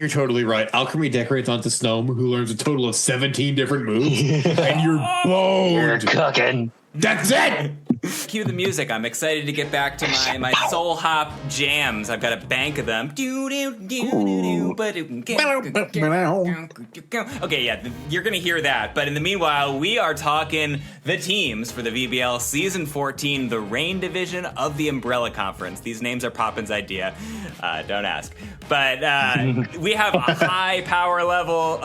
You're totally right. Alchemy decorates onto Snome, who learns a total of 17 different moves, and you're boned. You're cooking. That's it. Cue the music. I'm excited to get back to my soul hop jams. I've got a bank of them. Okay, yeah, you're gonna hear that. But in the meanwhile, we are talking the teams for the VBL Season 14, the Rain Division of the Umbrella Conference. These names are Poppin's idea. Don't ask. But we have a high power level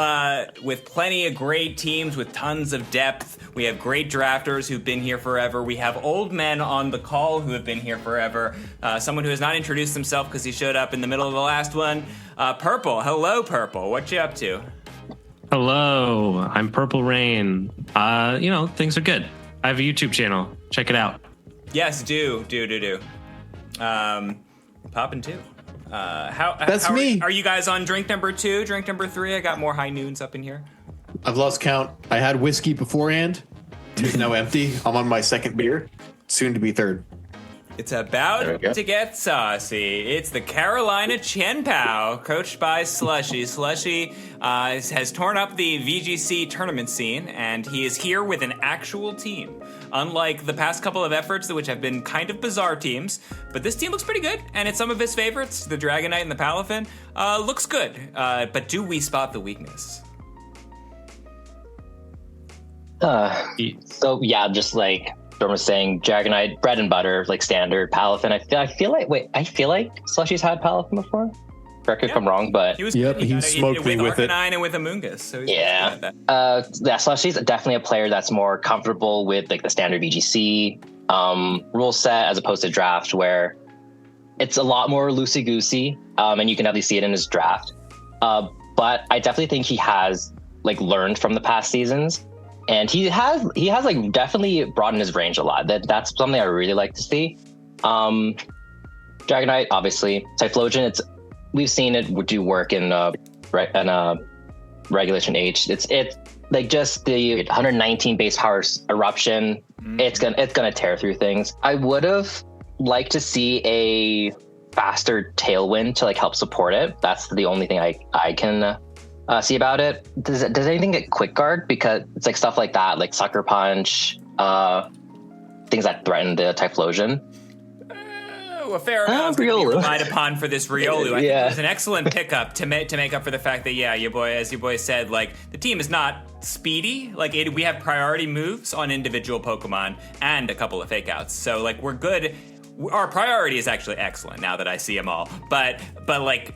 with plenty of great teams with tons of depth. We have great drafters who've been here forever. We have old men on the call who have been here forever. Someone who has not introduced himself because he showed up in the middle of the last one. Purple. Hello, Purple. What you up to? Hello, I'm Purple Rain. Things are good. I have a YouTube channel. Check it out. Yes, do. Poppin' too. That's me. Are you guys on drink number 2, drink number 3? I got more high noons up in here. I've lost count. I had whiskey beforehand. It's now empty. I'm on my second beer, soon to be third. It's about to get saucy. It's the Carolina Chien-Paos, coached by Slushy. Slushy has torn up the VGC tournament scene, and he is here with an actual team. Unlike the past couple of efforts, which have been kind of bizarre teams, but this team looks pretty good, and it's some of his favorites. The Dragonite and the Palafin looks good, but do we spot the weakness? Just like Storm was saying, Dragonite, bread and butter, like standard. Palafin, I feel like Slushy's had Palafin before. Correct me if I'm wrong, but he smoked me with it. And with Amoongus, so yeah. Slushy's definitely a player that's more comfortable with like the standard VGC rule set as opposed to draft, where it's a lot more loosey goosey, and you can at least see it in his draft. But I definitely think he has like learned from the past seasons. And he has like definitely broadened his range a lot. That's something I really like to see. Dragonite, obviously, Typhlosion. We've seen it do work in Regulation H. It's like just the 119 base power eruption. It's gonna tear through things. I would have liked to see a faster Tailwind to like help support it. That's the only thing I can. See about it. Does anything get quick guard? Because it's like stuff like that, like Sucker Punch, things that threaten the Typhlosion. A fair amount is going to be relied upon for this Riolu. I think it was an excellent pickup to make up for the fact that, as your boy said, like the team is not speedy. Like we have priority moves on individual Pokemon and a couple of fake outs. So like we're good. Our priority is actually excellent now that I see them all. But like.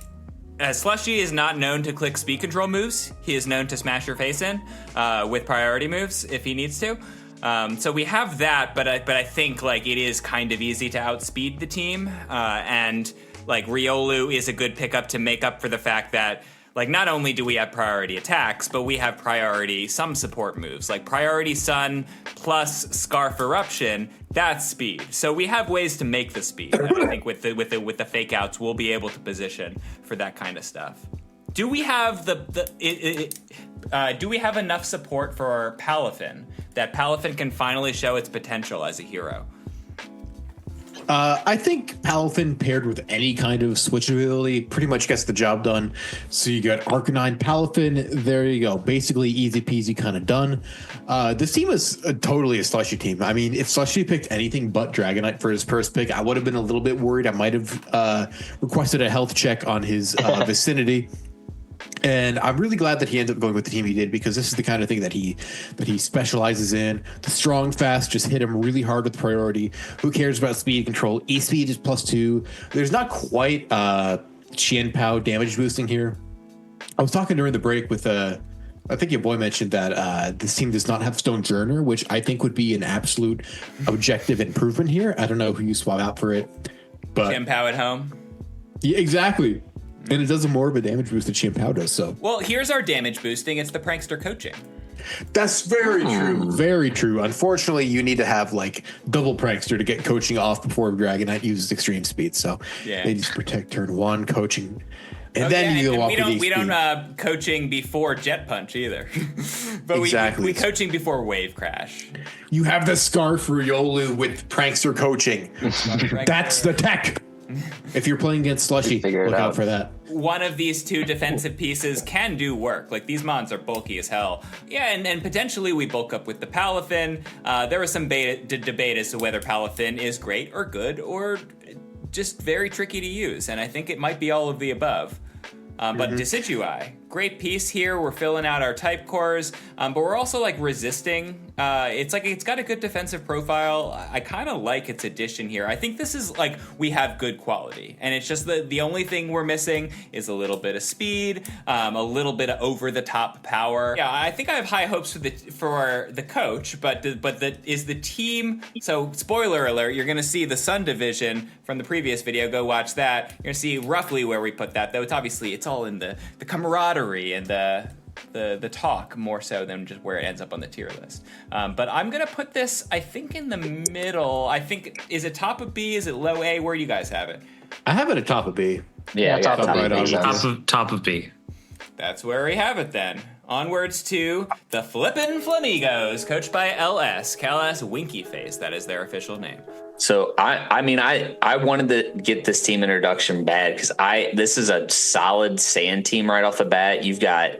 Slushy is not known to click speed control moves. He is known to smash your face in with priority moves if he needs to. So we have that, but I think like it is kind of easy to outspeed the team, and like Riolu is a good pickup to make up for the fact that like not only do we have priority attacks, but we have priority some support moves like priority Sun plus Scarf Eruption. That's speed. So we have ways to make the speed. And I think with the fake outs, we'll be able to position for that kind of stuff. Do we have do we have enough support for our Palafin that Palafin can finally show its potential as a hero? I think Palafin paired with any kind of switchability pretty much gets the job done. So you got Arcanine, Palafin, there you go. Basically easy peasy kind of done. This team is totally a Slushy team. I mean, if Slushy picked anything but Dragonite for his first pick, I would have been a little bit worried. I might have requested a health check on his vicinity. And I'm really glad that he ended up going with the team he did, because this is the kind of thing that he specializes in. The strong fast just hit him really hard with priority. Who cares about speed control? E-speed is +2. There's not quite Chien-Paos damage boosting here. I was talking during the break with I think your boy mentioned that this team does not have Stone Journer, which I think would be an absolute objective improvement here. I don't know who you swap out for it, but Chien-Paos at home. Yeah, exactly. And it does more of a damage boost than Chien-Paos does. So, well, here's our damage boosting. It's the prankster coaching. That's very true. Very true. Unfortunately, you need to have like double prankster to get coaching off before Dragonite uses extreme speed. So they just protect turn 1 coaching. And then you go off we don't coaching before Jet Punch either. But exactly. we coaching before Wave Crash. You have the Scarf Riolu with prankster coaching. That's the tech. If you're playing against Slushy, look out for that. One of these two defensive pieces can do work. Like, these mons are bulky as hell. Yeah, and potentially we bulk up with the Palafin. There was some debate as to whether Palafin is great or good or just very tricky to use, and I think it might be all of the above. But Decidueye, great piece here. We're filling out our type cores, but we're also like resisting. It's got a good defensive profile. I kind of like its addition here. I think this is like, we have good quality, and it's just the only thing we're missing is a little bit of speed, a little bit of over the top power. Yeah, I think I have high hopes for the coach, but is the team. So spoiler alert, you're gonna see the Sun division from the previous video. Go watch that. You're gonna see roughly where we put that, though. It's all in the camaraderie and the talk more so than just where it ends up on the tier list. But I'm gonna put this, I think, in the middle. I think, is it top of B? Is it low A? Where do you guys have it? I have it at top of B. Yeah, top of B. That's where we have it then. Onwards to the Flippin' Flamigos, coached by LS, Calas Winky Face. That is their official name. So I wanted to get this team introduction bad because this is a solid sand team right off the bat. You've got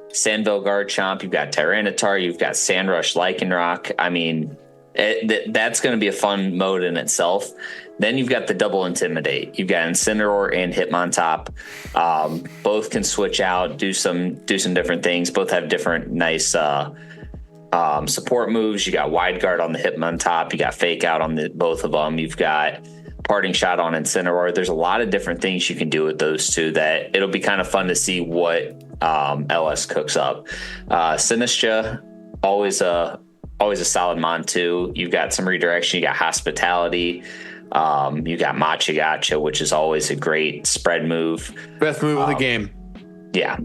Sandville Garchomp, you've got Tyranitar, you've got Sandrush Lycanroc. I mean, that's going to be a fun mode in itself. Then you've got the double intimidate. You've got Incineroar and Hitmontop. Both can switch out, do some different things. Both have different nice support moves. You got Wide Guard on the Hitmontop. You got Fake Out on both of them. You've got Parting Shot on Incineroar. There's a lot of different things you can do with those two that it'll be kind of fun to see what LS cooks up. Sinistra, always a solid mon too. You've got some redirection. You got Hospitality. You got Machagacha, which is always a great spread move. Best move of the game. Yeah,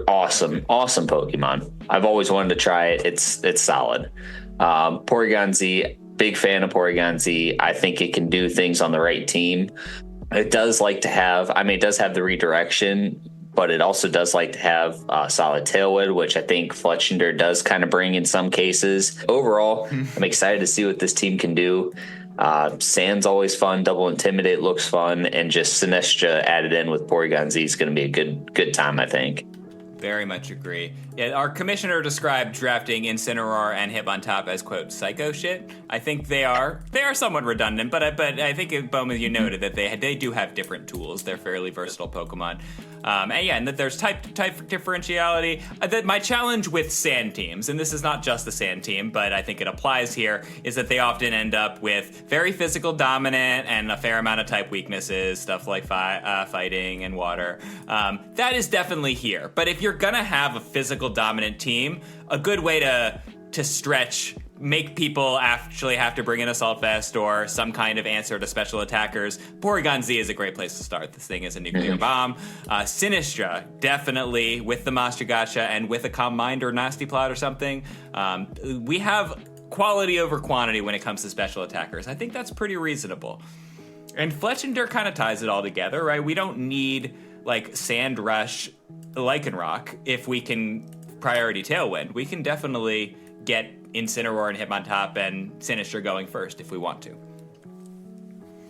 awesome Pokemon. I've always wanted to try it. It's solid. Porygon Z, big fan of Porygon Z. I think it can do things on the right team. It does like to have, it does have the redirection, but it also does like to have solid Tailwind, which I think Fletchinder does kind of bring in some cases. Overall, I'm excited to see what this team can do. Sand's always fun. Double Intimidate looks fun, and just Sinistra added in with Porygon Z is going to be a good time, I think. Very much agree. Yeah, our commissioner described drafting Incineroar and Hitmontop as, quote, psycho shit. I think they are somewhat redundant, but I think, Bowman, you noted that they do have different tools. They're fairly versatile Pokemon. And that there's type differentiality. That my challenge with sand teams, and this is not just the sand team, but I think it applies here, is that they often end up with very physical dominant and a fair amount of type weaknesses, stuff like fighting and water. That is definitely here. But if you're gonna have a physical dominant team, a good way to stretch, make people actually have to bring in Assault Vest or some kind of answer to special attackers, Porygon Z is a great place to start. This thing is a nuclear bomb. Sinistra, definitely, with the Machagacha and with a Calm Mind or Nasty Plot or something. We have quality over quantity when it comes to special attackers. I think that's pretty reasonable. And Fletchinder kind of ties it all together, right? We don't need, like, Sand Rush Lycanroc if we can priority Tailwind. We can definitely get Incineroar and Hitmontop and Sinistra going first if we want to.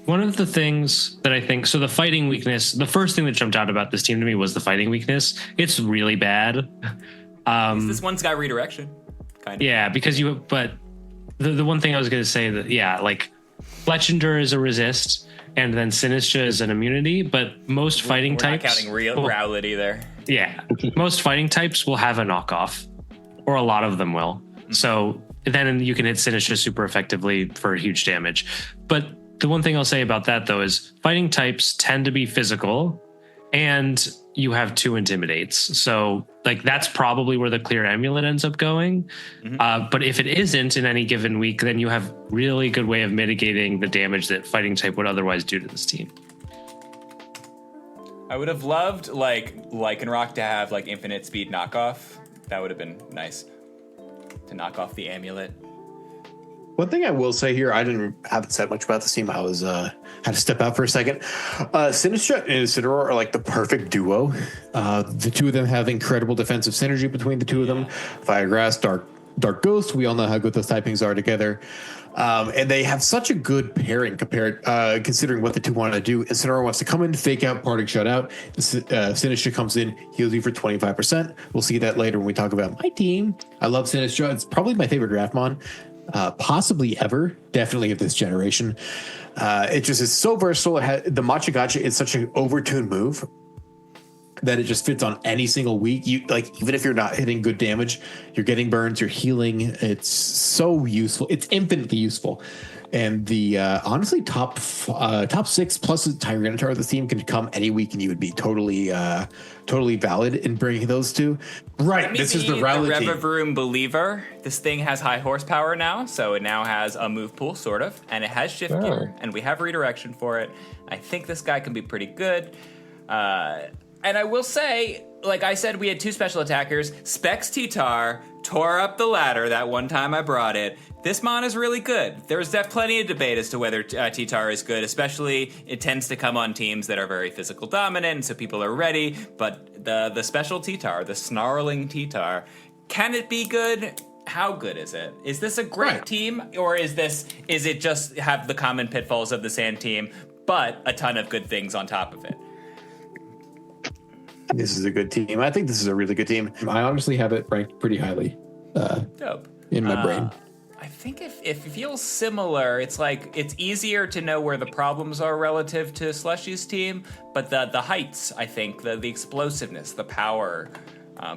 One of the things that I think, so the fighting weakness, the first thing that jumped out about this team to me was the fighting weakness. It's really bad. This one's got redirection, kind of. Yeah, because but the one thing I was going to say that, yeah, like Fletchinder is a resist and then Sinistra is an immunity, but most fighting types... We're not counting reality there. Yeah, most fighting types will have a knockoff, or a lot of them will. So then you can hit Sinistra super effectively for huge damage. But the one thing I'll say about that, though, is fighting types tend to be physical and you have 2 intimidates. So like that's probably where the clear amulet ends up going. But if it isn't in any given week, then you have really good way of mitigating the damage that fighting type would otherwise do to this team. I would have loved like Lycanroc to have like infinite speed knockoff. That would have been nice. To knock off the amulet. One thing I will say here, I haven't said much about this team. I was had to step out for a second. Sinistra and Incineroar are like the perfect duo. The two of them have incredible defensive synergy between the two of them. Fire Grass, Dark Dark Ghost. We all know how good those typings are together. And they have such a good pairing considering what the two want to do. Incineroar wants to come in, fake out, parting shut out. Sinistra comes in, heals you for 25%. We'll see that later when we talk about my team. I love Sinistra. It's probably my favorite draft mon, possibly ever. Definitely of this generation. It just is so versatile. The Machigacha is such an overtuned move that it just fits on any single week. You like, even if you're not hitting good damage, you're getting burns, you're healing. It's so useful. It's infinitely useful. And the honestly top 6 plus Tyranitar of the team can come any week, and you would be totally valid in bringing those two. Right. This is the rally team. Revavroom Believer. This thing has high horsepower now, so it now has a move pool, sort of, and it has shift gear, and we have redirection for it. I think this guy can be pretty good. And I will say, like I said, we had 2 special attackers. Specs T-Tar tore up the ladder that one time I brought it. This mon is really good. There's plenty of debate as to whether T-Tar is good, especially it tends to come on teams that are very physical dominant, so people are ready. But the special T-Tar, the snarling T-Tar, can it be good? How good is it? Is this a great team, or is it just have the common pitfalls of the Sand team, but a ton of good things on top of it? This is a good team. I think this is a really good team. I honestly have it ranked pretty highly. Dope. In my brain. I think if it feels similar, it's like it's easier to know where the problems are relative to Slushy's team, but the heights, I think, the explosiveness, the power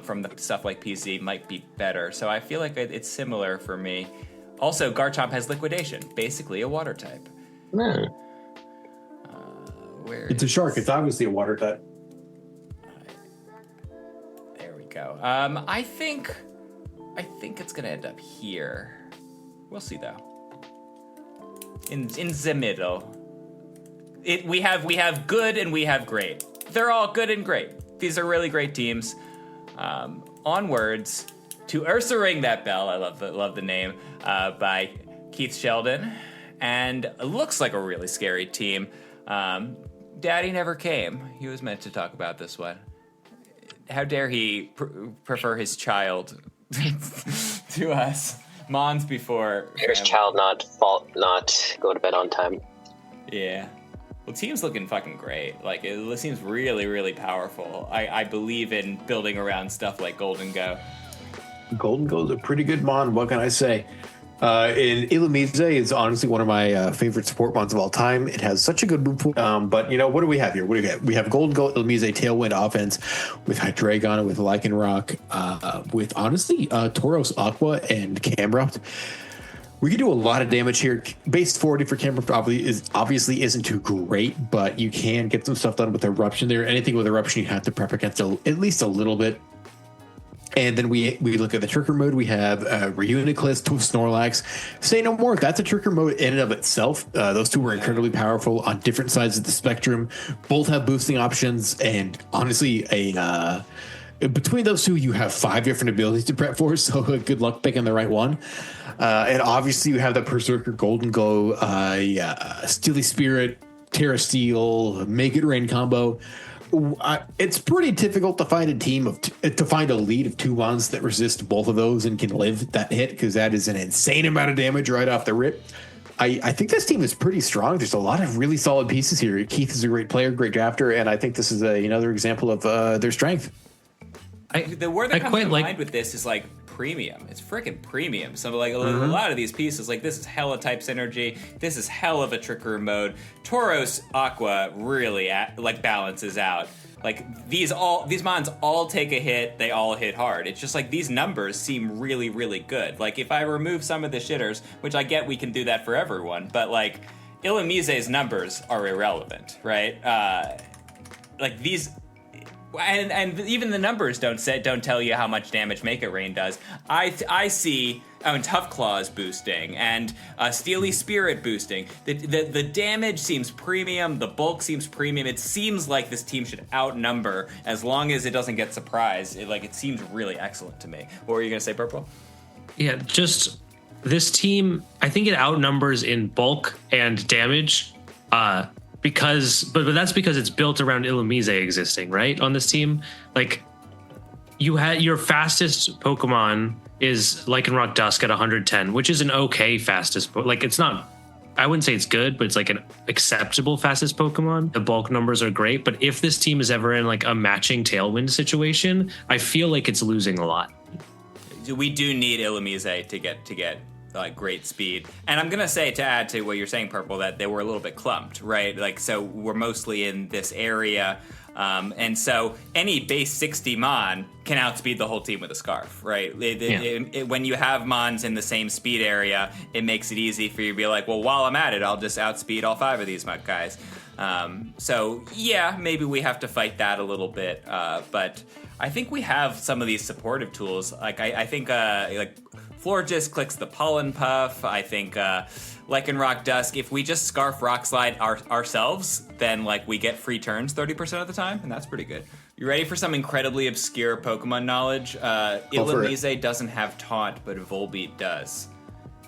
from the stuff like PZ might be better. So I feel like it's similar for me. Also, Garchomp has Liquidation, basically a water type. It's a shark. It's obviously a water type. Go. I think it's gonna end up here. We'll see though. In the middle, we have good and we have great. They're all good and great. These are really great teams. Onwards to Ursaring That Bell. I love the name by Keith Sheldon, and it looks like a really scary team. Daddy never came. He was meant to talk about this one. How dare he prefer his child to us? Mons before. Here's child not go to bed on time. Yeah. Well, team's looking fucking great. Like, it seems really, really powerful. I believe in building around stuff like Golden Go. Golden Go is a pretty good mon. What can I say? And Dhelmise is honestly one of my favorite support mons of all time. It has such a good move pool. But, what do we have here? We have Golden Goat, Dhelmise, Tailwind offense with Hydreigon, with Lycanroc, with, honestly, Tauros, Aqua, and Camerupt. We can do a lot of damage here. Base 40 for Camerupt obviously isn't too great, but you can get some stuff done with Eruption there. Anything with Eruption, you have to prep against at least a little bit. And then we look at the trigger mode. We have Reuniclus, Snorlax. Say no more. That's a trigger mode in and of itself. Those two were incredibly powerful on different sides of the spectrum. Both have boosting options, and honestly, between those two, you have 5 different abilities to prep for. So good luck picking the right one. And obviously, you have the Berserker, Golden Go, Steely Spirit, Terra Steel, Make It Rain combo. It's pretty difficult to find a lead of 2 ones that resist both of those and can live that hit, because that is an insane amount of damage right off the rip. I think this team is pretty strong. There's a lot of really solid pieces here. Keith is a great player, great drafter, and I think this is another example of their strength. The word that comes to mind with this is like premium. It's freaking premium. So like a lot of these pieces, like this is hella type synergy. This is hell of a trickery mode. Tauros Aqua really balances out. Like these mons all take a hit. They all hit hard. It's just like these numbers seem really, really good. Like if I remove some of the shitters, which I get we can do that for everyone, but like Dhelmise's numbers are irrelevant, right? Like these. And even the numbers don't tell you how much damage Make It Rain does. I see Tough Claws boosting and Steely Spirit boosting. The damage seems premium. The bulk seems premium. It seems like this team should outnumber as long as it doesn't get surprised. It seems really excellent to me. What were you gonna say, Purple? Yeah, just this team. I think it outnumbers in bulk and damage. But that's because it's built around Dhelmise existing, right, on this team. Like, you had your fastest Pokemon is Lycanroc Dusk at 110, which is an okay fastest. Like it's not, I wouldn't say it's good, but it's like an acceptable fastest Pokemon. The bulk numbers are great, but if this team is ever in like a matching Tailwind situation, I feel like it's losing a lot. We do need Dhelmise to get like great speed. And I'm gonna say, to add to what you're saying, Purple, that they were a little bit clumped, right? Like, so we're mostly in this area. And so any base 60 Mon can outspeed the whole team with a Scarf, right? When you have Mons in the same speed area, it makes it easy for you to be like, well, while I'm at it, I'll just outspeed all 5 of these guys. So yeah, maybe we have to fight that a little bit. But I think we have some of these supportive tools. Like I think like Florges clicks the Pollen Puff. I think Lycanroc Dusk, if we just Scarf Rock Slide ourselves, then like we get free turns 30% of the time, and that's pretty good. You ready for some incredibly obscure Pokemon knowledge? Dhelmise doesn't have Taunt, but Volbeat does.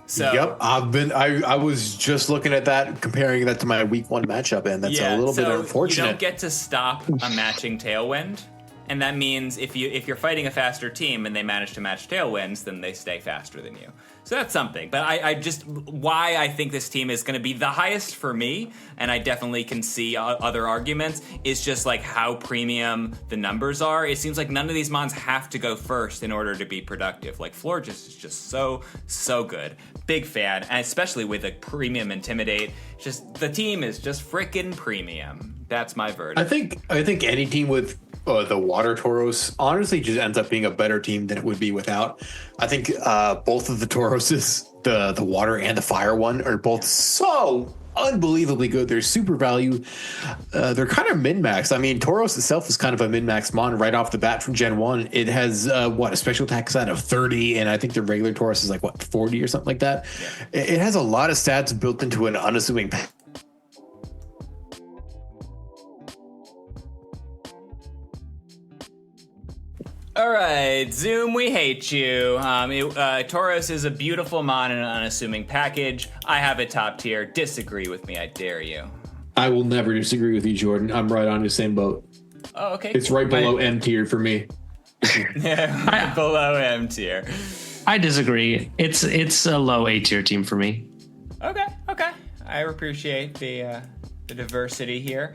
So, yep, I was just looking at that, comparing that to my week 1 matchup, and that's a little bit unfortunate. You don't get to stop a matching Tailwind, and that means if you're fighting a faster team and they manage to match Tailwinds, then they stay faster than you. So that's something. But I just, why I think this team is going to be the highest for me, and I definitely can see other arguments, is just like how premium the numbers are. It seems like none of these Mons have to go first in order to be productive. Like Florges is just so good. Big fan, and especially with a premium Intimidate. Just the team is just freaking premium. That's my verdict. I think any team with the Water Tauros honestly just ends up being a better team than it would be without. I think both of the Tauroses, the Water and the Fire one, are both so unbelievably good. They're super value. They're kind of min-max. I mean, Tauros itself is kind of a min-max mon right off the bat from Gen 1. It has a special attack stat of 30, and I think the regular Tauros is like 40 or something like that. Yeah. It has a lot of stats built into an unassuming pack. All right, Zoom, we hate you. Tauros is a beautiful mon and an unassuming package. I have it top tier. Disagree with me, I dare you. I will never disagree with you, Jordan. I'm right on the same boat. Oh, okay. It's right below M tier for me. Below M tier. I disagree. It's a low A tier team for me. Okay. I appreciate the diversity here.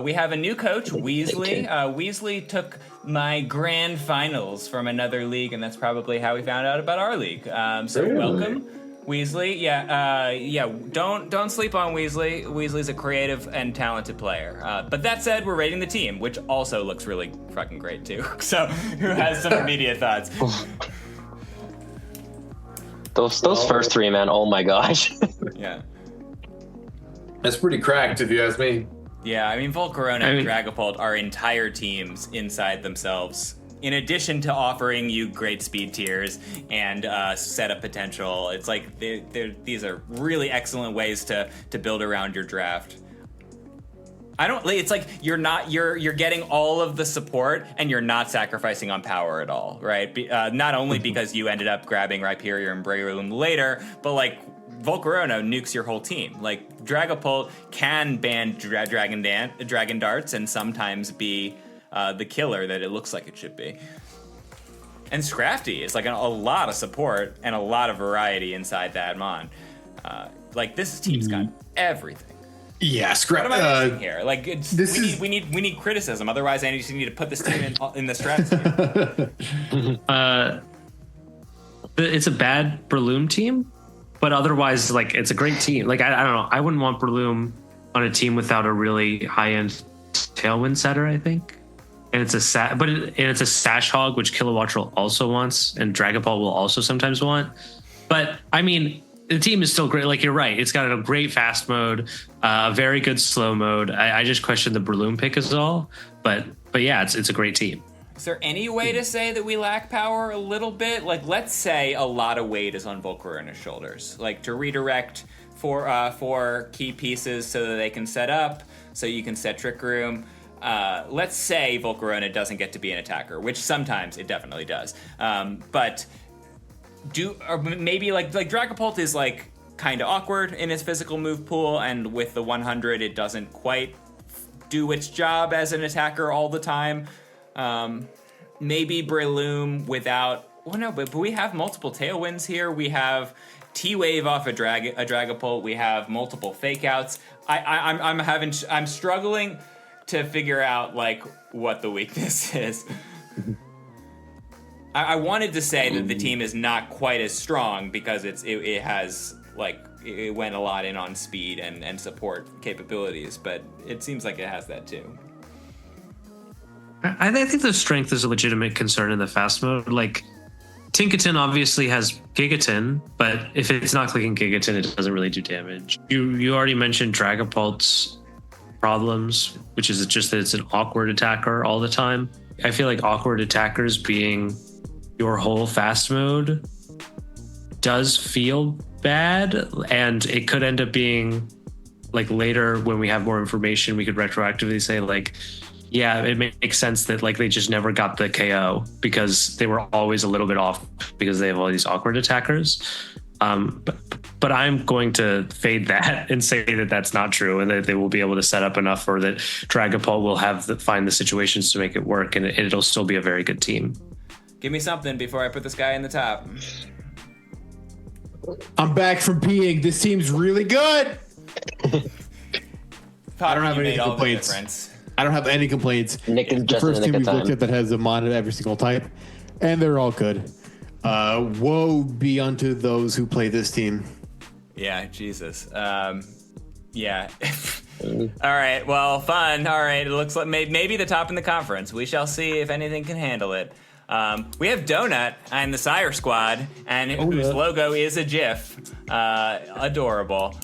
We have a new coach, Weasley. Weasley took my grand finals from another league, and that's probably how we found out about our league. So really? Welcome, Weasley. Don't sleep on Weasley. Weasley's a creative and talented player. But that said, we're rating the team, which also looks really fucking great too. So who has some immediate thoughts? Those first 3, man. Oh my gosh. Yeah. That's pretty cracked, if you ask me. Yeah, I mean, Volcarona and Dragapult are entire teams inside themselves. In addition to offering you great speed tiers and setup potential, it's like these are really excellent ways to build around your draft. It's like you're getting all of the support and you're not sacrificing on power at all, right? Not only because you ended up grabbing Rhyperior and Breloom later, but like Volcarona nukes your whole team. Like Dragapult can ban Dragon Darts and sometimes be the killer that it looks like it should be. And Scrafty is like a lot of support and a lot of variety inside that mon. Like this team's got everything. Yeah, What am I missing here? Like we need criticism. Otherwise, I just need to put this team in the strats. It's a bad Breloom team. But otherwise, like, it's a great team. Like, I don't know. I wouldn't want Breloom on a team without a really high-end Tailwind setter, I think. And it's a Sash Hog, which Kilowattrel also wants, and Dragapult will also sometimes want. But, I mean, the team is still great. Like, you're right. It's got a great fast mode, a very good slow mode. I just question the Breloom pick is all. But yeah, it's a great team. Is there any way to say that we lack power a little bit? Like, let's say a lot of weight is on Volcarona's shoulders. Like, to redirect for key pieces so that they can set up, so you can set Trick Room. Let's say Volcarona doesn't get to be an attacker, which sometimes it definitely does. But maybe like Dragapult is like kind of awkward in its physical move pool, and with the 100, it doesn't quite do its job as an attacker all the time. maybe Breloom without. Well, no, but we have multiple tailwinds here. We have T-Wave off a Dragapult. We have multiple fake outs. I'm struggling to figure out like what the weakness is. I wanted to say that the team is not quite as strong because it has like it went a lot in on speed and support capabilities, but it seems like it has that too. I think the strength is a legitimate concern in the fast mode. Like Tinkaton obviously has Gigaton, but if it's not clicking Gigaton, it doesn't really do damage. You already mentioned Dragapult's problems, which is just that it's an awkward attacker all the time. I feel like awkward attackers being your whole fast mode does feel bad, and it could end up being like later when we have more information, we could retroactively say like, yeah, it makes sense that like they just never got the KO because they were always a little bit off because they have all these awkward attackers. But I'm going to fade that and say that that's not true, and that they will be able to set up enough, or that Dragapult will find the situations to make it work, and it'll still be a very good team. Give me something before I put this guy in the top. I'm back from peeing. This team's really good. I don't have any complaints. I don't have any complaints. Nick is the just first in the team nick we've of looked time. at that has a mod of every single type, and they're all good. Woe be unto those who play this team. Yeah, Jesus. Yeah. All right. Well, fun. All right. It looks like maybe the top in the conference. We shall see if anything can handle it. We have Donut and the Sire Squad, and whose logo is a GIF. Adorable.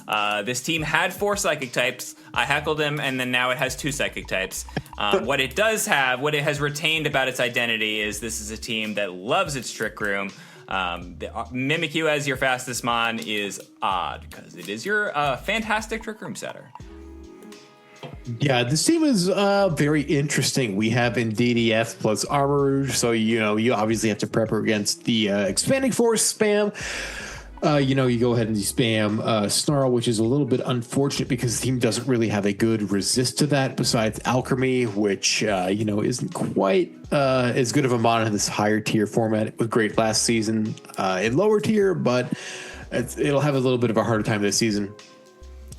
This team had 4 psychic types. I heckled him, and then now it has 2 psychic types. What it has retained about its identity is this is a team that loves its Trick Room. Mimikyu as your fastest mon is odd because it is your fantastic Trick Room setter. Yeah, this team is very interesting. We have DDF plus Armor, so you obviously have to prep her against the Expanding Force spam. You go ahead and you spam Snarl, which is a little bit unfortunate because the team doesn't really have a good resist to that besides Alchemy, which isn't quite as good of a mon in this higher tier format. It was great last season in lower tier, but it'll have a little bit of a harder time this season.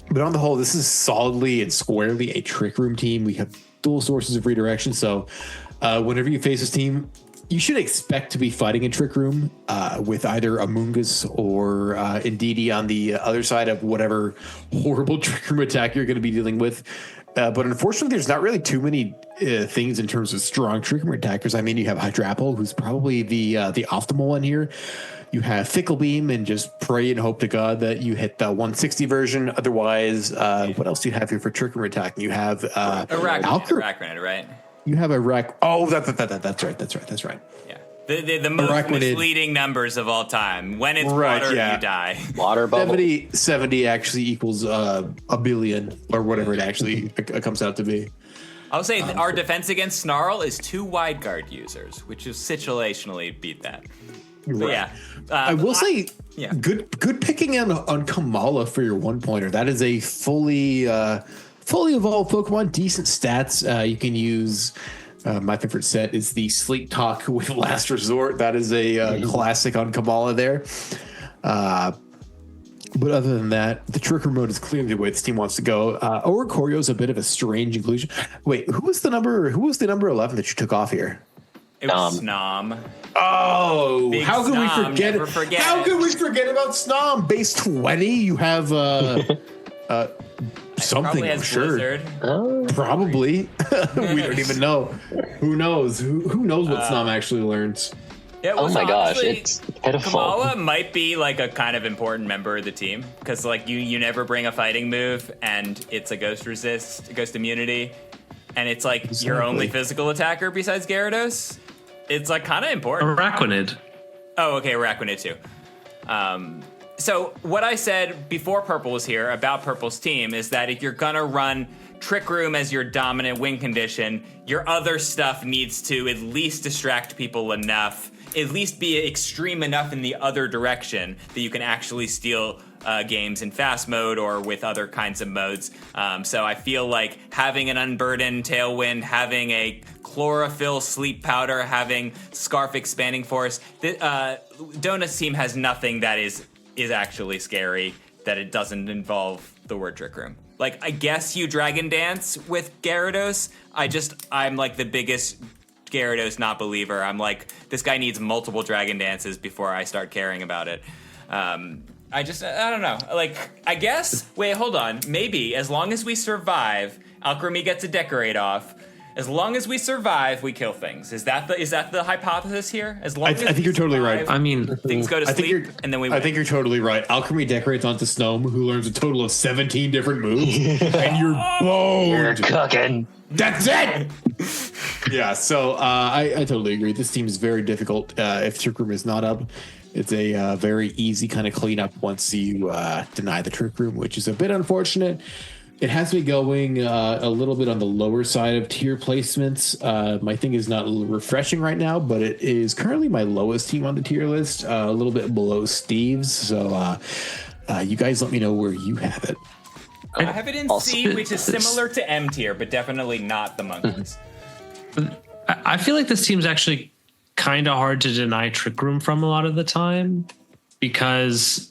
But on the whole, this is solidly and squarely a Trick Room team. We have dual sources of redirection, so whenever you face this team, you should expect to be fighting in Trick Room with either Amoonguss or Indeedee on the other side of whatever horrible Trick Room attack you're going to be dealing with. But unfortunately, there's not really too many things in terms of strong Trick Room attackers. I mean, you have Hydrapple, who's probably the optimal one here. You have Fickle Beam, and just pray and hope to God that you hit the 160 version. Otherwise, what else do you have here for Trick Room attacking? You have Arachnid, right? You have a wreck. Oh, that's right. Yeah. The most misleading numbers of all time. When it's water, you die. Water bubble. 70 actually equals a billion, or whatever it actually comes out to be. I'll say our defense against Snarl is 2 wide guard users, which is situationally beat that. But right. yeah. I will say, good picking on Kamala for your 1-pointer. That is a fully evolved Pokemon, decent stats. You can use. My favorite set is the Sleep Talk with Last Resort. That is a classic on Kamala there. But other than that, the Trick Room mode is clearly the way this team wants to go. Oricorio is a bit of a strange inclusion. Wait, who was the number 11 that you took off here? It was Snom. Oh, Big how could Snom, we forget? never forget How it. could we forget about Snom? Base 20, you have something. Probably I'm has sure. Blizzard. Probably. We don't even know. Who knows? Who knows what Snom actually learns? Yeah, Oh my gosh, honestly, it's pitiful. Kamala might be like a kind of important member of the team because like you never bring a fighting move and it's a ghost immunity, and it's like your only physical attacker besides Gyarados. It's like kind of important. Araquanid. Oh, okay, Araquanid too. So what I said before Purple was here about Purple's team is that if you're gonna run Trick Room as your dominant win condition, your other stuff needs to at least distract people enough, at least be extreme enough in the other direction that you can actually steal games in fast mode or with other kinds of modes. So I feel like having an Unburdened Tailwind, having a chlorophyll sleep powder, having Scarf expanding force. Donut's team has nothing that is actually scary that it doesn't involve the word Trick Room. Like, I guess you Dragon Dance with Gyarados. I'm like the biggest Gyarados not believer. I'm like, this guy needs multiple Dragon Dances before I start caring about it. I don't know. Like, I guess, wait, hold on. Maybe as long as we survive, Alcremie gets a Decorate off. As long as we survive, we kill things. Is that the hypothesis here? As long as I think you're totally right. I mean, things go to sleep, and then we win. I think you're totally right. Alcremie decorates onto Snome, who learns a total of 17 different moves, and you're boned. You're cooking. That's it. Yeah, so I totally agree. This team is very difficult if Trick Room is not up. It's a very easy kind of cleanup once you deny the Trick Room, which is a bit unfortunate. It has me going a little bit on the lower side of tier placements. My thing is not refreshing right now, but it is currently my lowest team on the tier list, a little bit below Steve's. So you guys let me know where you have it. I have it in C, which is similar to M tier, but definitely not the Monkeys. I feel like this team's actually kind of hard to deny Trick Room from a lot of the time because,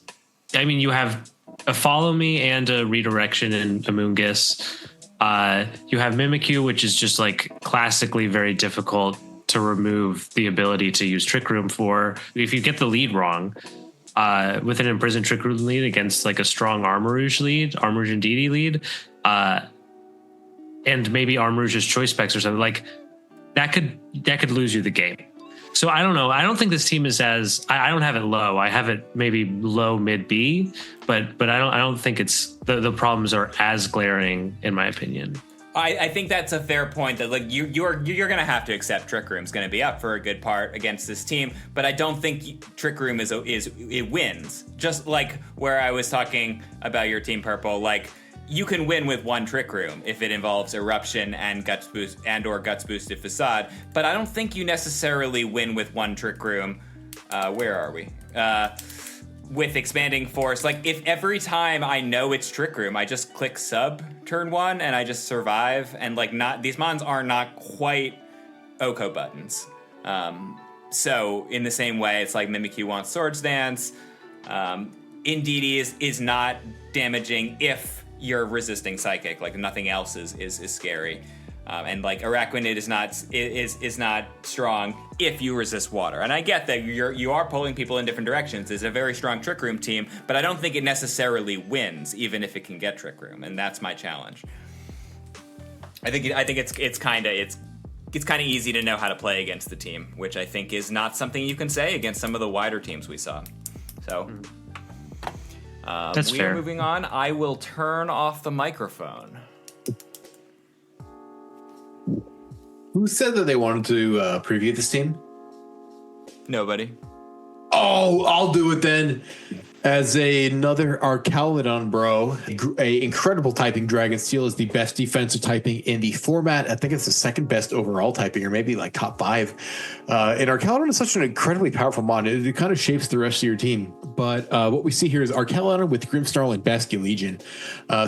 I mean, you have a Follow Me and a Redirection in Amoonguss. You have Mimikyu, which is just like classically very difficult to remove the ability to use Trick Room for. If you get the lead wrong, with an Imprisoned Trick Room lead against like a strong Armarouge and DD lead, and maybe Armarouge's Choice Specs or something, like that could lose you the game. So I don't know. I don't think this team is I don't have it low. I have it maybe low, mid B, but I don't think it's the problems are as glaring in my opinion. I think that's a fair point that like you're going to have to accept Trick Room's going to be up for a good part against this team, but I don't think Trick Room it wins. Just like where I was talking about your team Purple, like you can win with one Trick Room if it involves Eruption and Guts Boost or Guts Boosted Facade, but I don't think you necessarily win with one Trick Room. Where are we? With Expanding Force. Like if every time I know it's Trick Room, I just click sub turn 1 and I just survive, and like these mons are not quite Oko buttons. So in the same way, it's like Mimikyu wants Swords Dance. Indeedee is not damaging if you're resisting Psychic, like nothing else is scary, and like Araquanid is not strong if you resist water. And I get that you are pulling people in different directions. It's a very strong Trick Room team, but I don't think it necessarily wins, even if it can get Trick Room, and that's my challenge. I think it's kind of easy to know how to play against the team, which I think is not something you can say against some of the wider teams we saw. So. That's fair. We're moving on. I will turn off the microphone. Who said that they wanted to preview this team? Nobody. Oh, I'll do it then. As another Archaludon bro, a incredible typing. Dragon Steel is the best defensive typing in the format. I think it's the second best overall typing, or maybe like top 5. And Archaludon is such an incredibly powerful mod. It kind of shapes the rest of your team. But what we see here is Archaludon with Grimmsnarl and Basculegion.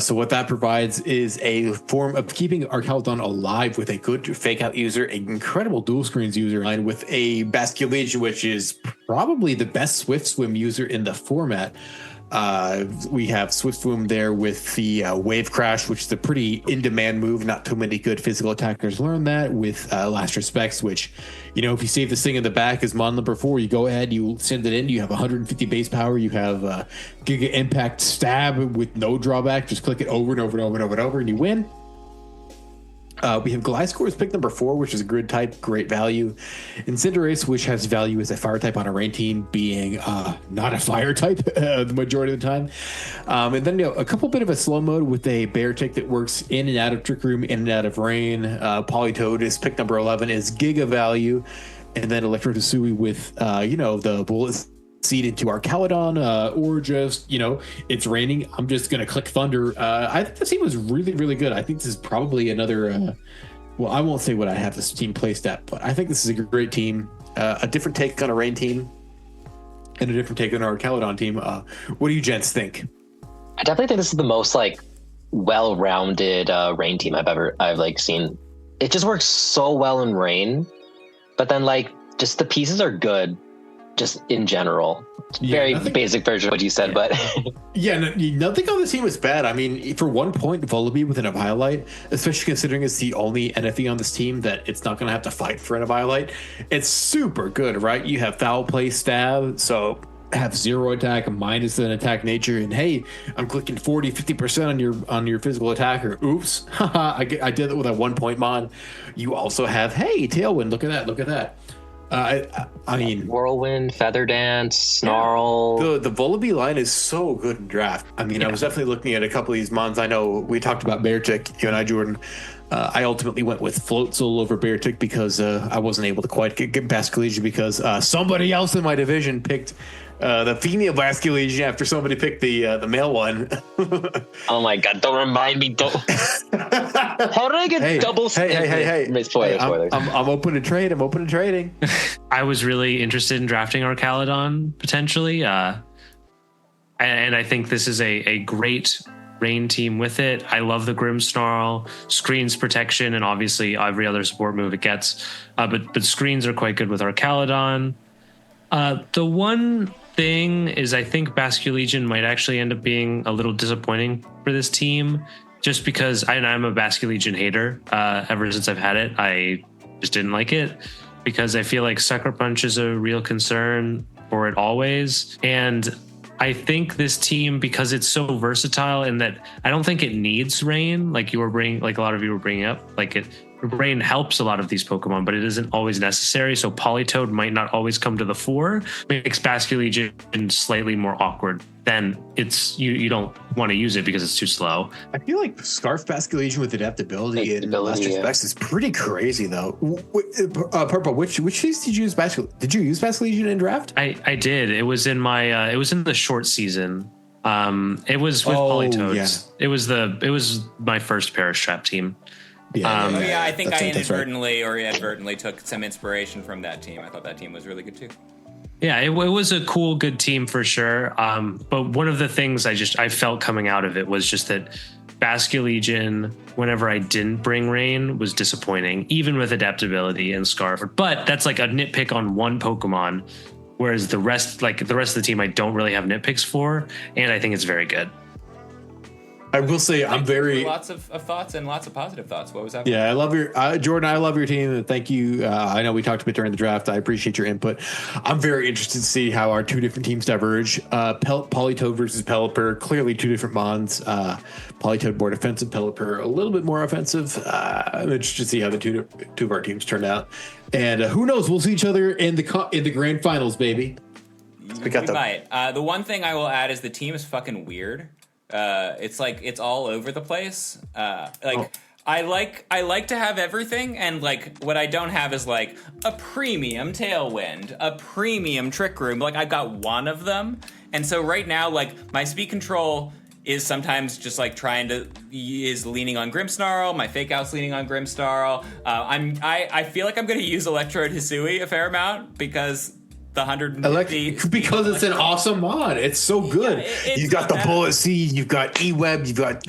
So what that provides is a form of keeping Archaludon alive with a good fake out user, an incredible dual screens user, and with a Basculegion, which is probably the best Swift Swim user in the format. We have Swift Swim there with the Wave Crash, which is a pretty in-demand move. Not too many good physical attackers learn that with Last Respects, which, you know, if you save this thing in the back as mod number 4, you go ahead, you send it in, you have 150 base power, you have Giga Impact Stab with no drawback, just click it over and over and over and over and over, and you win. We have Gliscor as pick number 4, which is a grid type, great value. Cinderace, which has value as a fire type on a rain team, being not a fire type the majority of the time. And then a couple bit of a slow mode with a bear tick that works in and out of Trick Room, in and out of rain. Politoed is pick number 11, is giga value. And then Electro Tsui with, the bullet seed into Archaludon, or just, it's raining, I'm just going to click Thunder. I think this team was really, really good. I think this is probably another, I won't say what I have this team placed at, but I think this is a great team. A different take on a rain team and a different take on our Archaludon team. What do you gents think? I definitely think this is the most like well-rounded rain team I've seen it just works so well in rain. But then like just the pieces are good, just in general. Very basic version of what you said, but nothing on the team is bad. I mean, for 1 point, Voleby with an Eviolite, especially considering it's the only NFE on this team that it's not going to have to fight for an Eviolite, it's super good, right? You have foul play stab, so have 0 attack, minus an attack nature, and hey, I'm clicking 40-50% on your physical attacker. Oops, I did it with a 1 point mod. You also have Tailwind. Look at that. I mean, Whirlwind, Feather Dance, Snarl. The Voleby line is so good in draft. I mean, I was definitely looking at a couple of these mons. I know we talked about Beartick, you and I, Jordan. I ultimately went with Float Soul over Beartick because I wasn't able to quite get Basculegion because somebody else in my division picked the female Basculegion after somebody picked the male one. Oh my god! Don't remind me. Don't. How did I get double? Hey! Spoilers. I'm open to trade. I'm open to trading. I was really interested in drafting our Caledon potentially, and I think this is a great rain team with it. I love the Grimmsnarl, screens protection, and obviously every other support move it gets. But screens are quite good with our Caledon. The one thing is I think Basculegion might actually end up being a little disappointing for this team, just because I'm a Basculegion hater. Ever since I've had it, I just didn't like it because I feel like Sucker Punch is a real concern for it always. And I think this team, because it's so versatile in that I don't think it needs rain, like a lot of you were bringing up, rain helps a lot of these Pokemon, but it isn't always necessary. So Politoed might not always come to the fore, makes Basculegion slightly more awkward. Then it's you don't want to use it because it's too slow. I feel like Scarf Basculegion with adaptability and Master Specs is pretty crazy though. Purple, which things did you use Did you use Basculegion in draft? I did. It was in my it was in the short season. It was with Politoads. Yeah. It was my first Perish Trap team. I think I inadvertently took some inspiration from that team. I thought that team was really good too. Yeah, it was a cool, good team for sure. But one of the things I felt coming out of it was just that Basculegion, whenever I didn't bring rain, was disappointing, even with adaptability and Scarf. But that's like a nitpick on one Pokemon, whereas the rest of the team I don't really have nitpicks for, and I think it's very good. I will say I'm very lots of thoughts and lots of positive thoughts. What was that? Yeah, I love your Jordan. I love your team. Thank you. I know we talked a bit during the draft. I appreciate your input. I'm very interested to see how our two different teams diverge. Politoed versus Pelipper, clearly two different mons. Politoed more defensive, Pelipper a little bit more offensive. I'm interested to see how the two of our teams turn out. And who knows? We'll see each other in the grand finals, baby. We might. The one thing I will add is the team is fucking weird. It's like it's all over the place. I like to have everything, and like what I don't have is like a premium Tailwind, a premium Trick Room. Like I've got one of them, and so right now, like my speed control is sometimes just like is leaning on Grimmsnarl. My Fake Out's leaning on Grimmsnarl. I feel like I'm going to use Electrode Hisui a fair amount because the 150 because it's an awesome mod. It's so good. You've got the Bullet Seed, you've got E-Web, you've got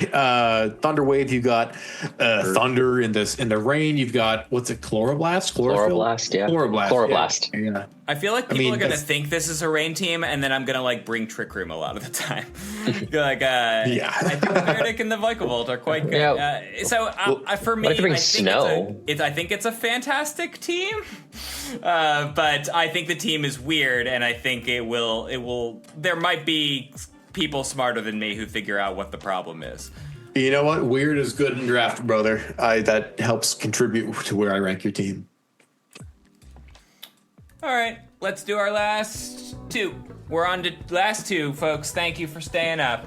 Thunder Wave, you've got Thunder in the rain, you've got what's it, Chloroblast? Chloroblast. Yeah. I feel like people are gonna think this is a rain team, and then I'm gonna like bring Trick Room a lot of the time. I think the Verdict and the Vikavolt are quite good. Yeah. For me, I think it's a fantastic team. But I think the team is weird, and I think it will. There might be people smarter than me who figure out what the problem is. You know what? Weird is good in draft, brother. That helps contribute to where I rank your team. All right, let's do our last two. We're on to last two, folks. Thank you for staying up.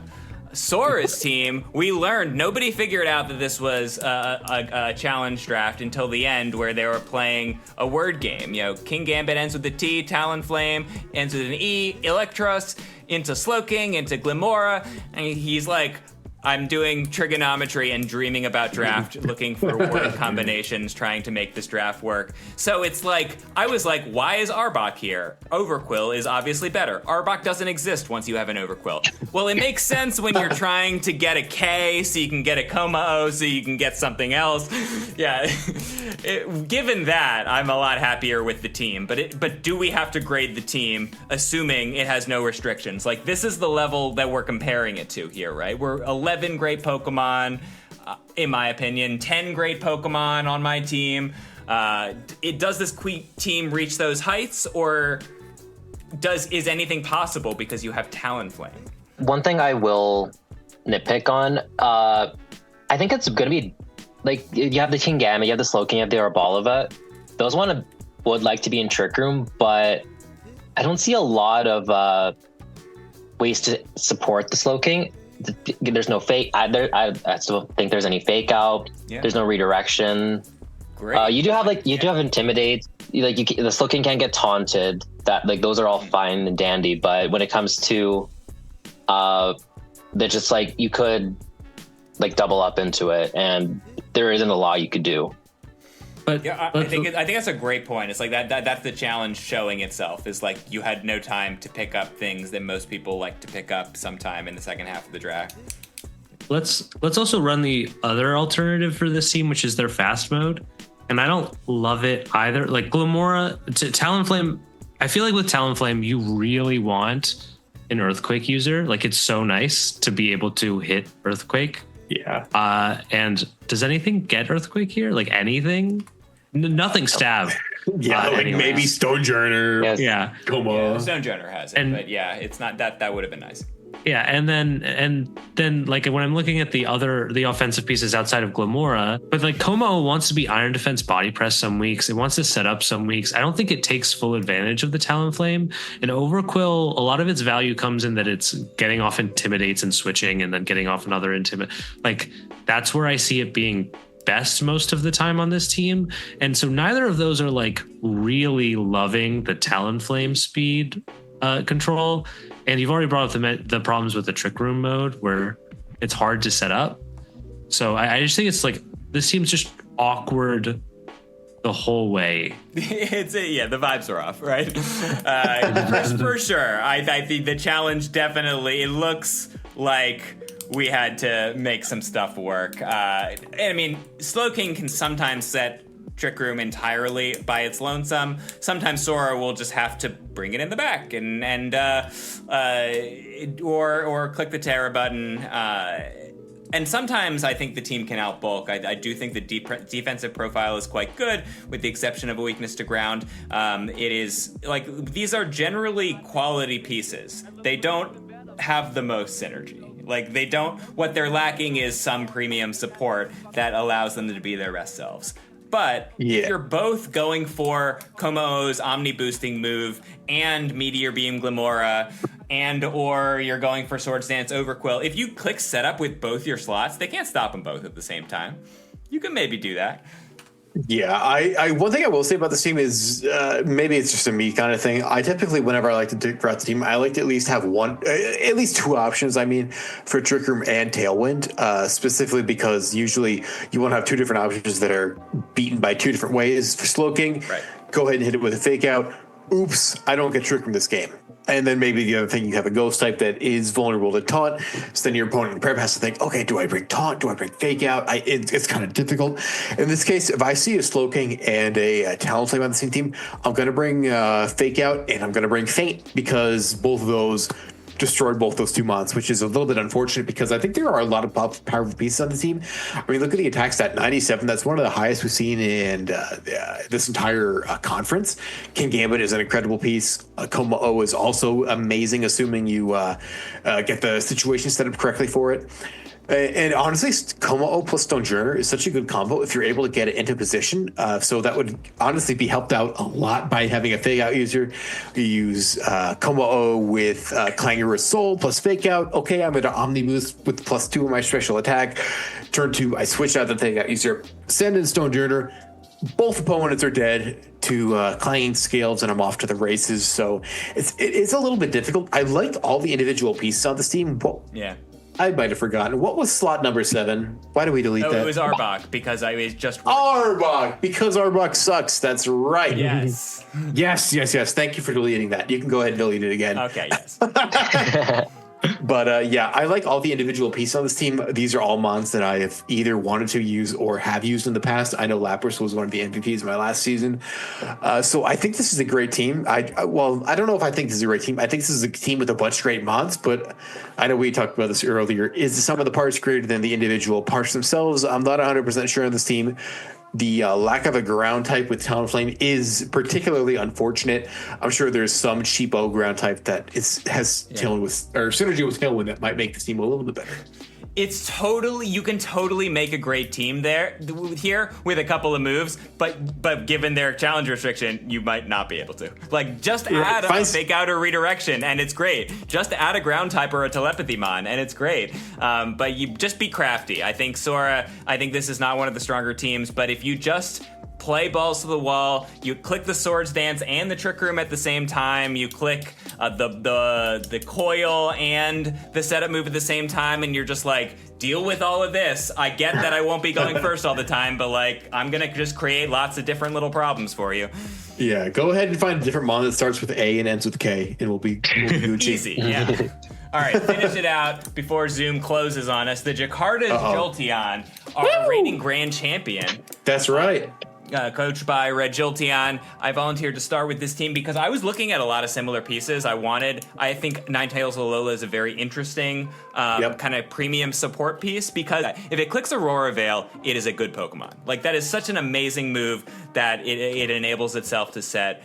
Sora's team, we learned nobody figured out that this was a challenge draft until the end, where they were playing a word game. You know, King Gambit ends with a T, Talonflame ends with an E, Electros into Slowking, into Glimora, and he's like, I'm doing trigonometry and dreaming about draft, looking for word combinations, trying to make this draft work. So it's like, I was like, why is Arbok here? Overquill is obviously better. Arbok doesn't exist once you have an Overquill. Well, it makes sense when you're trying to get a K so you can get a Como-O so you can get something else. Yeah, given that, I'm a lot happier with the team. But do we have to grade the team assuming it has no restrictions? Like, this is the level that we're comparing it to here, right? We're 11 great Pokemon, in my opinion, 10 great Pokemon on my team. Does this team reach those heights, or is anything possible because you have Talonflame? One thing I will nitpick on, I think it's going to be, like, you have the Kingambit, you have the Slowking, you have the Arbolivet. Those would like to be in Trick Room, but I don't see a lot of ways to support the Slowking. There's no fake. I still think there's any fake out. Yeah. There's no redirection. Great. You do have Intimidate. Like, the Slowking can't get taunted. That, like, those are all fine and dandy. But when it comes to, they're just like, you could like double up into it, and there isn't a lot you could do. But yeah, I think that's a great point. It's like that's the challenge showing itself, is like you had no time to pick up things that most people like to pick up sometime in the second half of the draft. Let's also run the other alternative for this team, which is their fast mode. And I don't love it either. Like Glimmora to Talonflame, I feel like with Talonflame, you really want an Earthquake user. Like, it's so nice to be able to hit Earthquake. Yeah. And does anything get Earthquake here? Like, anything? Nothing stab. Yeah, like anyways. Maybe Stonejourner. Yes. Yeah. Como. Yeah, Stonejourner has it, but yeah, it's not that would have been nice. Yeah, and then like when I'm looking at the offensive pieces outside of Glimmora, but like Como wants to be Iron Defense Body Press some weeks. It wants to set up some weeks. I don't think it takes full advantage of the Talonflame. And Overquill, a lot of its value comes in that it's getting off Intimidates and switching and then getting off another Intimidate. Like, that's where I see it being best most of the time on this team. And so neither of those are like really loving the Talonflame speed control. And you've already brought up the problems with the Trick Room mode where it's hard to set up. So I just think it's like, this seems just awkward the whole way. The vibes are off, right? For sure. I think the challenge definitely, it looks like we had to make some stuff work. I mean, Slowking can sometimes set Trick Room entirely by its lonesome. Sometimes Sora will just have to bring it in the back or click the Terra button. And sometimes I think the team can outbulk. I do think the defensive profile is quite good, with the exception of a weakness to ground. It is like, these are generally quality pieces. They don't have the most synergy. Like, what they're lacking is some premium support that allows them to be their best selves. But if you're both going for Como-O's Omni boosting move and Meteor Beam Glimmora, or you're going for Swords Dance Overquill, if you click setup with both your slots, they can't stop them both at the same time. You can maybe do that. Yeah, I one thing I will say about this team is maybe it's just a me kind of thing. I typically, whenever I like to draft the team, I like to at least have at least two options. I mean, for Trick Room and Tailwind, specifically because usually you want to have two different options that are beaten by two different ways. For Slowking, right, go ahead and hit it with a fake out. Oops, I don't get Trick Room this game. And then maybe the other thing, you have a ghost type that is vulnerable to taunt. So then your opponent in prep has to think, okay, do I bring taunt? Do I bring fake out? It's kind of difficult. In this case, if I see a Slowking and a Talonflame on the same team, I'm going to bring fake out and I'm going to bring feint, because both of those destroyed both those two mons, which is a little bit unfortunate because I think there are a lot of powerful pieces on the team. I mean, look at the attack stat, 97. That's one of the highest we've seen in this entire conference. Kingambit is an incredible piece. Como-O is also amazing, assuming you get the situation set up correctly for it. And honestly, Como-O plus Stonejourner is such a good combo if you're able to get it into position. So that would honestly be helped out a lot by having a fake out user. You use Como-O with Clangorous Soul plus fake out. Okay, I'm going to Omni Boost with +2 of my special attack. Turn 2, I switch out the fake out user, send in Stonejourner. Both opponents are dead to Clanging Scales, and I'm off to the races. So it's a little bit difficult. I liked all the individual pieces on this team. Yeah. I might have forgotten. What was slot number 7? Why did we delete that? It was Arbok because I was just Arbok, because Arbok sucks. That's right. Yes. Yes. Thank you for deleting that. You can go ahead and delete it again. Okay. Yes. But I like all the individual pieces on this team. These are all mons that I have either wanted to use or have used in the past. I know Lapras was one of the MVPs of my last season. So I think this is a great team. I don't know if I think this is a great team. I think this is a team with a bunch of great mons, but I know we talked about this earlier. Is the sum of the parts greater than the individual parts themselves? I'm not 100% sure on this team. The lack of a ground type with Talonflame is particularly unfortunate. I'm sure there's some cheapo ground type that has Tailwind with, or synergy with Tailwind that might make this team a little bit better. You can totally make a great team here with a couple of moves, but given their challenge restriction, you might not be able to. Like, just add a fake out or redirection, and it's great. Just add a ground type or a telepathy mon, and it's great. But you just be crafty. I think Sora, this is not one of the stronger teams, but if you just play balls to the wall, you click the Swords Dance and the Trick Room at the same time, you click the coil and the setup move at the same time, and you're just like, deal with all of this. I get that I won't be going first all the time, but like, I'm gonna just create lots of different little problems for you. Yeah, go ahead and find a different mon that starts with A and ends with K, and we'll be Gucci. Easy, yeah. All right, finish it out before Zoom closes on us. The Jakarta Jolteons are reigning grand champion. That's right. Coached by Red Jolteon. I volunteered to start with this team because I was looking at a lot of similar pieces. I think Ninetales Alola is a very interesting kind of premium support piece, because if it clicks Aurora Veil, it is a good Pokemon. Like, that is such an amazing move that it enables itself to set.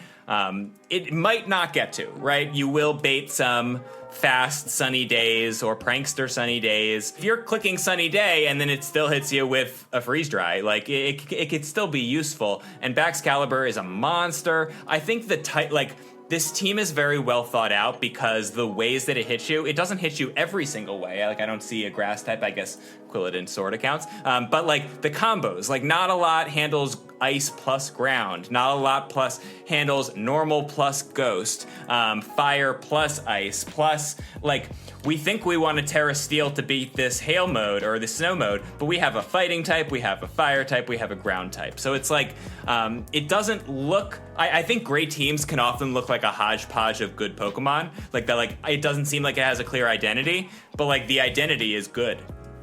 It might not get to, right? You will bait some fast Sunny Days or Prankster Sunny Days. If you're clicking Sunny Day and then it still hits you with a Freeze Dry, like, it could still be useful. And Baxcalibur is a monster. I think this team is very well thought out, because the ways that it hits you, it doesn't hit you every single way. Like, I don't see a grass type. I guess Quilladin sort of counts. But like the combos, like, not a lot handles ice plus ground. Not a lot plus handles normal plus ghost. Fire plus ice plus, like, we think we want a Terra Steel to beat this hail mode or the snow mode, but we have a fighting type, we have a fire type, we have a ground type. So it's like, it doesn't look, I think great teams can often look like a hodgepodge of good Pokemon. Like that, like, it doesn't seem like it has a clear identity, but like the identity is good.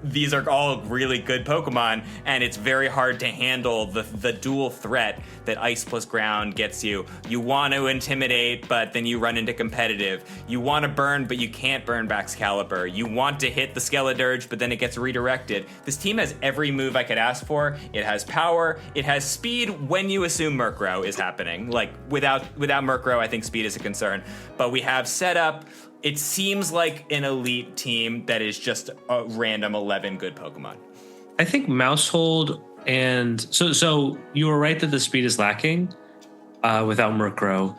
These are all really good Pokemon, and it's very hard to handle the dual threat that Ice plus Ground gets you. You want to Intimidate, but then you run into competitive. You want to burn, but you can't burn Baxcalibur. You want to hit the Skeledirge, but then it gets redirected. This team has every move I could ask for. It has power. It has speed when you assume Murkrow is happening. Like, without Murkrow, I think speed is a concern. But we have setup. It seems like an elite team that is just a random 11 good Pokemon. I think Mousehold and so you were right that the speed is lacking without Murkrow.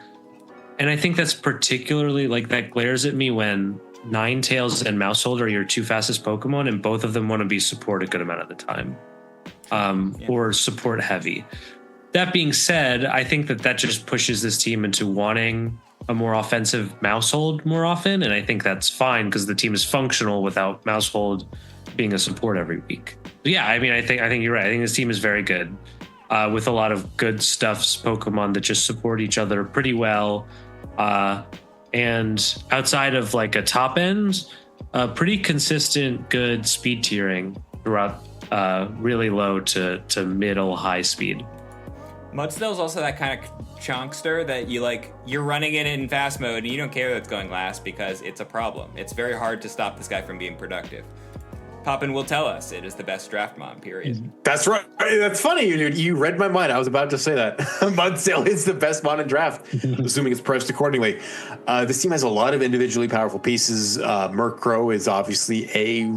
And I think that's particularly, like, that glares at me when Ninetales and Mousehold are your two fastest Pokemon, and both of them want to be support a good amount of the time, or support heavy. That being said, I think that just pushes this team into wanting a more offensive Mousehold more often, and I think that's fine because the team is functional without Mousehold being a support every week. But yeah, I mean, I think you're right. I think this team is very good, with a lot of good stuffs Pokemon that just support each other pretty well, and outside of like a top end, pretty consistent good speed tiering throughout, really low to middle high speed. Mudstill's also that kind of chonkster that you're running it in fast mode and you don't care that it's going last because it's a problem. It's very hard to stop this guy from being productive. Poppin will tell us it is the best draft mon, period. That's right. That's funny. You read my mind. I was about to say that. Mudstill is the best mon in draft, assuming it's priced accordingly. This team has a lot of individually powerful pieces. Murkrow is obviously a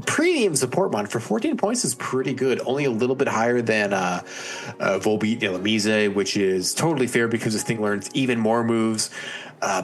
premium support mon. For 14 points is pretty good. Only a little bit higher than Volbeat Dhelmise, which is totally fair because this thing learns even more moves.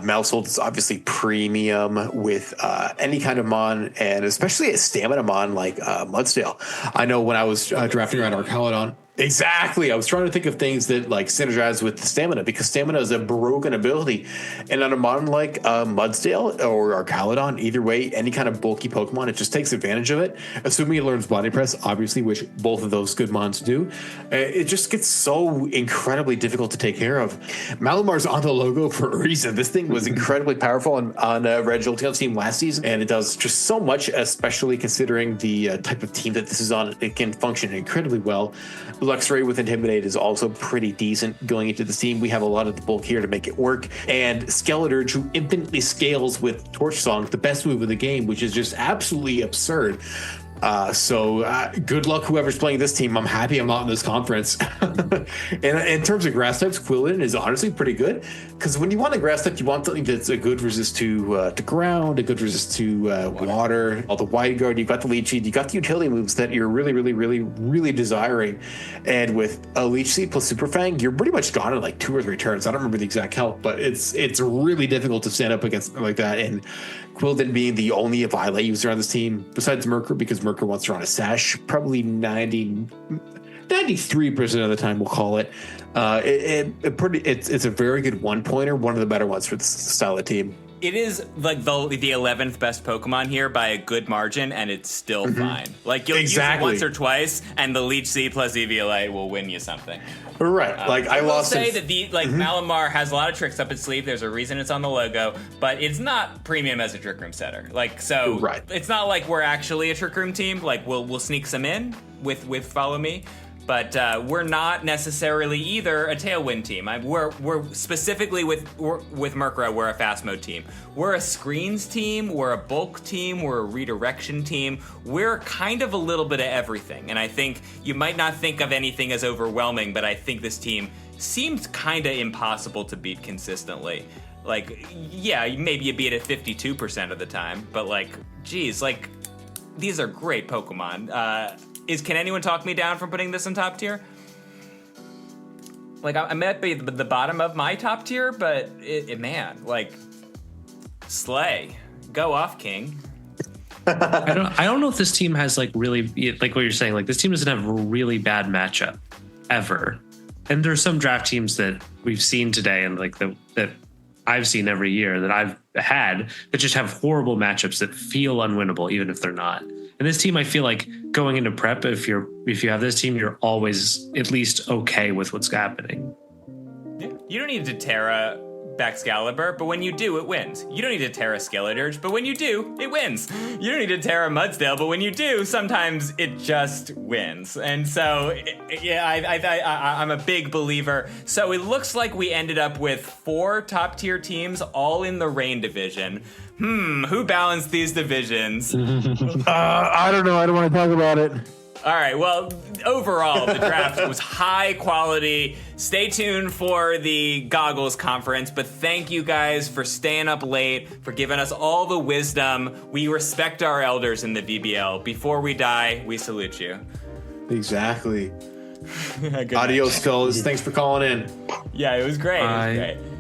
Mousehold is obviously premium with any kind of mon, and especially a stamina mon like Mudstill. I know when I was drafting around Archaludon, Exactly. I was trying to think of things that like synergize with the stamina, because stamina is a broken ability. And on a modern like Mudsdale or Caledon, either way, any kind of bulky Pokemon, it just takes advantage of it. Assuming it learns Body Press, obviously, which both of those good mons do. It just gets so incredibly difficult to take care of. Malamar's on the logo for a reason. This thing was incredibly powerful on Red Jolteons team last season, and it does just so much, especially considering the type of team that this is on. It can function incredibly well. Luxray with Intimidate is also pretty decent going into the team. We have a lot of the bulk here to make it work. And Skeleturge, who infinitely scales with Torch Song, the best move of the game, which is just absolutely absurd. So good luck whoever's playing this team. I'm happy I'm not in this conference. And in terms of grass types, Quilladin is honestly pretty good, because when you want a grass type, you want something that's a good resist to ground, a good resist to water. All the Wide Guard, you've got the Leech Seed, you got the utility moves that you're really desiring. And with a Leech Seed plus Super Fang, you're pretty much gone in like 2 or 3 turns. I don't remember the exact count, but it's really difficult to stand up against something like that. And Quilladin being the only Violet user on this team, besides Merker, because Merker wants to run a Sash, probably 93% of the time, we'll call it. It's a very good 1-pointer, one of the better ones for this style of team. It is like the 11th best Pokemon here by a good margin, and it's still fine. Like you'll use it once or twice, and the Leech Seed plus EVLA will win you something. Right. I will say that Malamar has a lot of tricks up its sleeve. There's a reason it's on the logo, but it's not premium as a Trick Room setter. It's not like we're actually a Trick Room team. Like we'll sneak some in with Follow Me. But we're not necessarily either a Tailwind team. We're specifically with Murkrow, we're a fast mode team. We're a screens team, we're a bulk team, we're a redirection team. We're kind of a little bit of everything. And I think you might not think of anything as overwhelming, but I think this team seems kind of impossible to beat consistently. Like, yeah, maybe you beat it 52% of the time, but like, geez, like, these are great Pokemon. Can anyone talk me down from putting this in top tier? Like, I'm at the bottom of my top tier, but man, like, slay. Go off, King. I don't know if this team has like really, like what you're saying, like this team doesn't have a really bad matchup ever. And there's some draft teams that we've seen today and like that I've seen every year that I've had that just have horrible matchups that feel unwinnable, even if they're not. And this team, I feel like going into prep, if you have this team, you're always at least okay with what's happening. Yeah. You don't need to Terra Baxcalibur, but when you do, it wins. You don't need to Terra Skeleturge, but when you do, it wins. You don't need to Terra Mudsdale, but when you do, sometimes it just wins. And so, I'm a big believer. So it looks like we ended up with 4 top tier teams, all in the Rain division. Who balanced these divisions? I don't know. I don't want to talk about it. All right, well, overall, the draft was high quality. Stay tuned for the Goggles conference, but thank you guys for staying up late, for giving us all the wisdom. We respect our elders in the VBL. Before we die, we salute you. Exactly. Adios, fellas. Thanks for calling in. Yeah, it was great. Bye. It was great.